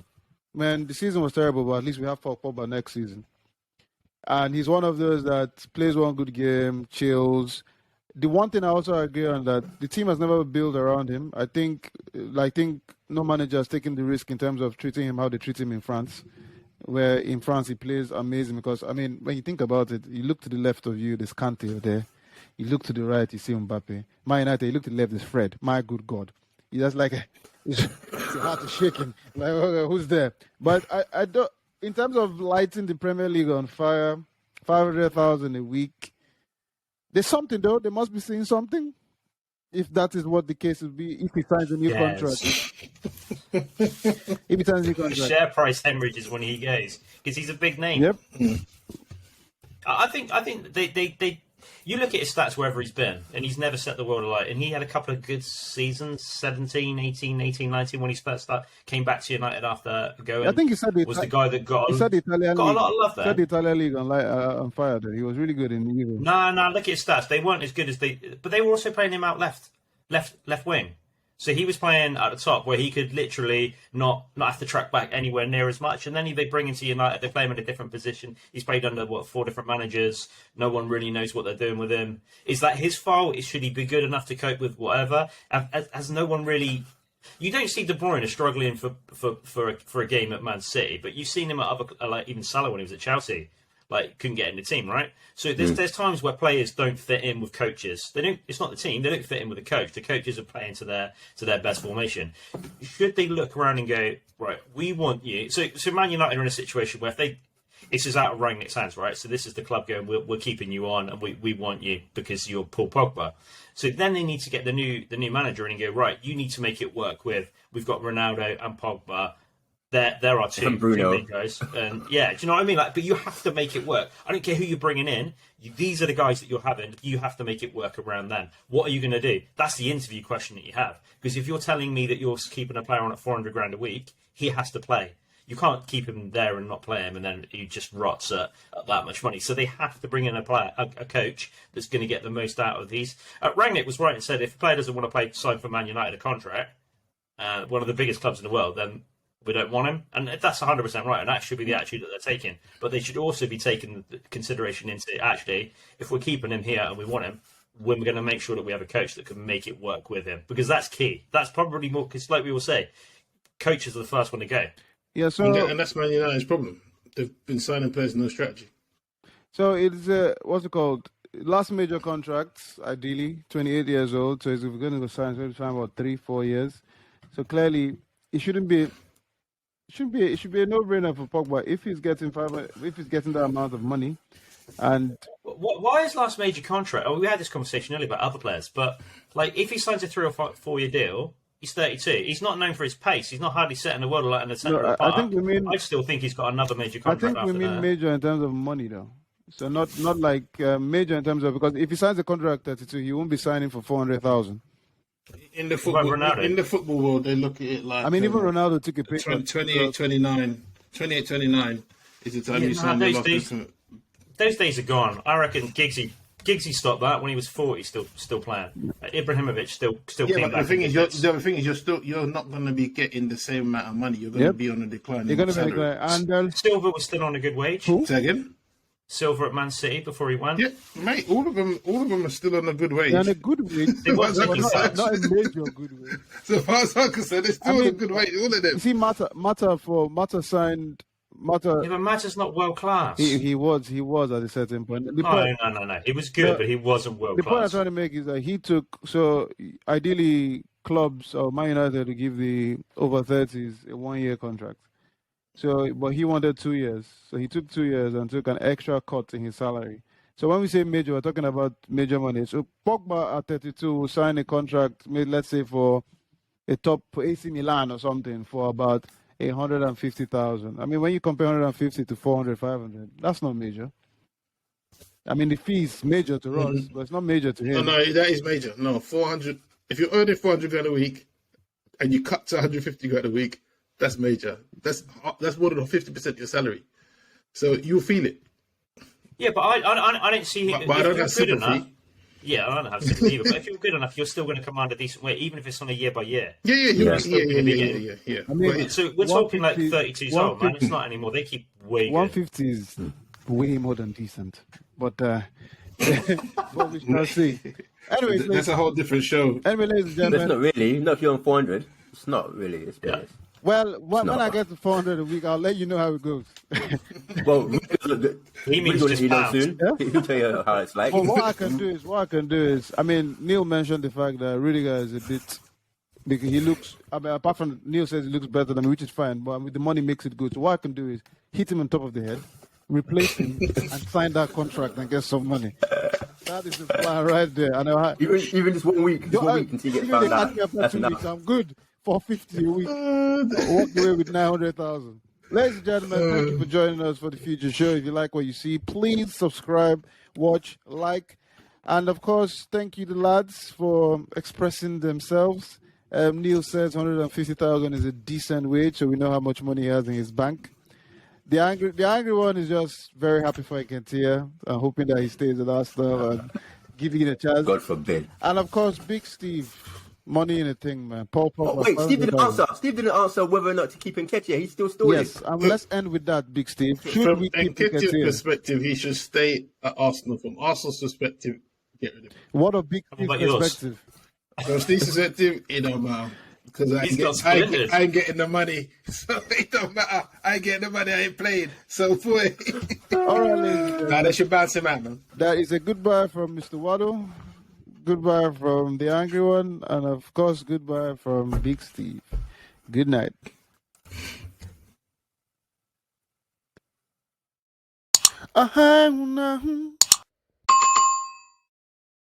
man, the season was terrible, but at least we have Pogba next season. And he's one of those that plays one good game, chills. The one thing I also agree on, that the team has never built around him. I think no manager has taken the risk in terms of treating him how they treat him in France, where in France he plays amazing. Because, I mean, when you think about it, you look to the left of you, there's Nketiah there. You look to the right, you see Mbappe. Man United, you look to the left, there's Fred. My good God. He just like, it's hard to shake him. Like, okay, who's there? But I don't, in terms of lighting the Premier League on fire, 500,000 a week, there's something, though. They must be seeing something. If that is what the case would be, if he signs a new contract. If he signs a new contract. Share price hemorrhages when he goes, because he's a big name. Yep. I think they you look at his stats wherever he's been, and he's never set the world alight. And he had a couple of good seasons, 17, 18, 19, when he first came back to United after going. I think he said was the guy that got a lot of love there. He said the Italian league on fire there. He was really good in the Euro. No, look at his stats. They weren't as good as but they were also playing him out left wing. So he was playing at the top, where he could literally not have to track back anywhere near as much. And then they bring him to United, they play him in a different position. He's played under, 4 different managers. No one really knows what they're doing with him. Is that his fault? Should he be good enough to cope with whatever? Has no one really... You don't see De Bruyne struggling for a game at Man City, but you've seen him at other... Like even Salah when he was at Chelsea. Like, couldn't get in the team, right? So there's times where players don't fit in with coaches. They don't. It's not the team. They don't fit in with the coach. The coaches are playing to their best formation. Should they look around and go, right, we want you? So Man United are in a situation where this is out of Rangnick's hands, right? So this is the club going, we're keeping you on, and we want you because you're Paul Pogba. So then they need to get the new manager in and go, right, you need to make it work with. We've got Ronaldo and Pogba. There are two Bruno. main guys, and yeah, do you know what I mean? Like, but you have to make it work. I don't care who you're bringing in. These are the guys that you're having. You have to make it work around them. What are you going to do? That's the interview question that you have. Because if you're telling me that you're keeping a player on at 400 grand a week, he has to play. You can't keep him there and not play him, and then he just rots at that much money. So they have to bring in a coach that's going to get the most out of these. Rangnick was right and said if a player doesn't want to sign for Man United a contract, one of the biggest clubs in the world, then we don't want him. And that's 100% right, and that should be the attitude that they're taking. But they should also be taking consideration into, actually, if we're keeping him here and we want him, we're going to make sure that we have a coach that can make it work with him. Because that's key. That's probably more, because like we will say, coaches are the first one to go. Yeah, so and that's Man United's problem. They've been signing players no strategy. So it's what's it called? Last major contracts, ideally, 28 years old. So if we're going to go sign, so about 3-4 years. So clearly, it should be a no-brainer for Pogba if he's getting that amount of money. And why is last major contract? Oh, we had this conversation earlier about other players, but like if he signs a 3 or 4 year deal, he's 32. He's not known for his pace. He's not hardly setting the world in the centre of the park. I still think he's got another major contract. I think we mean major in terms of money, though. So not like major in terms of, because if he signs a contract at 32, he won't be signing for 400,000. In the football world, they look at it like. I mean, even Ronaldo took a pay cut. 28-29 is the time you sign the last. Those days are gone. I reckon Giggsy stopped that when he was 40, still playing. Ibrahimovic still came back. But the other thing is you're not going to be getting the same amount of money. You're going to be on a decline. You're going to be and Silva was still on a good wage. Say again? Silva at Man City before he went. Yeah, mate. All of them are still on a good wage. They're on a good wage. Not a major good wage. So far as I'm concerned, they're still on a good wage. All of them. You see, Mata signed. Yeah, but Mata's not world class. He was at a certain point. No. He was good, but he wasn't world class. The point I'm trying to make is that he took, so ideally clubs or Man United to give the over 30s a 1-year contract. So, but he wanted 2 years. So he took 2 years and took an extra cut in his salary. So when we say major, we're talking about major money. So Pogba at 32 will sign a contract, let's say for a top AC Milan or something for about 150,000. I mean, when you compare 150 to 400, 500, that's not major. I mean, the fee is major to us, but it's not major to him. No, that is major. No, 400. If you're earning 400 grand a week and you cut to 150 grand a week, that's major. That's more than 50% of your salary. So you'll feel it. Yeah, but I don't see him. But I don't have sympathy. Yeah, I don't have sympathy either. But if you're good enough, you're still going to command a decent wage, even if it's on a year by year. Yeah. I mean, so we're talking like 32s old, man. It's not anymore. They keep way 150 is way more than decent. But what we shall see. Anyways, that's a whole different show. Anyway, ladies and gentlemen. It's not really. Not if you're on 400. It's not really. It's honest. Well, when I get to 400 a week, I'll let you know how it goes. Well, he means just soon. He'll tell you how it's like. Well, what I can do is, I mean, Neil mentioned the fact that Rüdiger is a bit, because he looks, I mean, apart from Neil says he looks better than me, which is fine, but with the money makes it good. So what I can do is hit him on top of the head, replace him, and sign that contract and get some money. That is the plan right there. And even just 1 week, until you get found out. That's enough. I'm good. 450 a week. Walk away with 900,000. Ladies and gentlemen, thank you for joining us for the future show. If you like what you see, please subscribe, watch, like, and of course, thank you to lads for expressing themselves. Neil says 150,000 is a decent wage, so we know how much money he has in his bank. The angry one is just very happy for Nketiah, hoping that he stays at Arsenal and giving it a chance. God forbid. And of course, Big Steve. Money in a thing, man. Paul Pogba. Oh, wait, Steve didn't answer whether or not to keep Nketiah. He's still stalling. Yes, let's end with that, Big Steve. From Nketiah's perspective, he should stay at Arsenal. From Arsenal's perspective, get rid of him. What a Big Steve's perspective. From Steve's perspective, it don't matter. Because I ain't getting the money. So it don't matter. I ain't getting the money, I ain't playing. So, boy. All right, ladies. Nah, they should bounce him out, man. That is a goodbye from Mr. Waddle. Goodbye from the angry one, and of course, goodbye from Big Steve. Good night.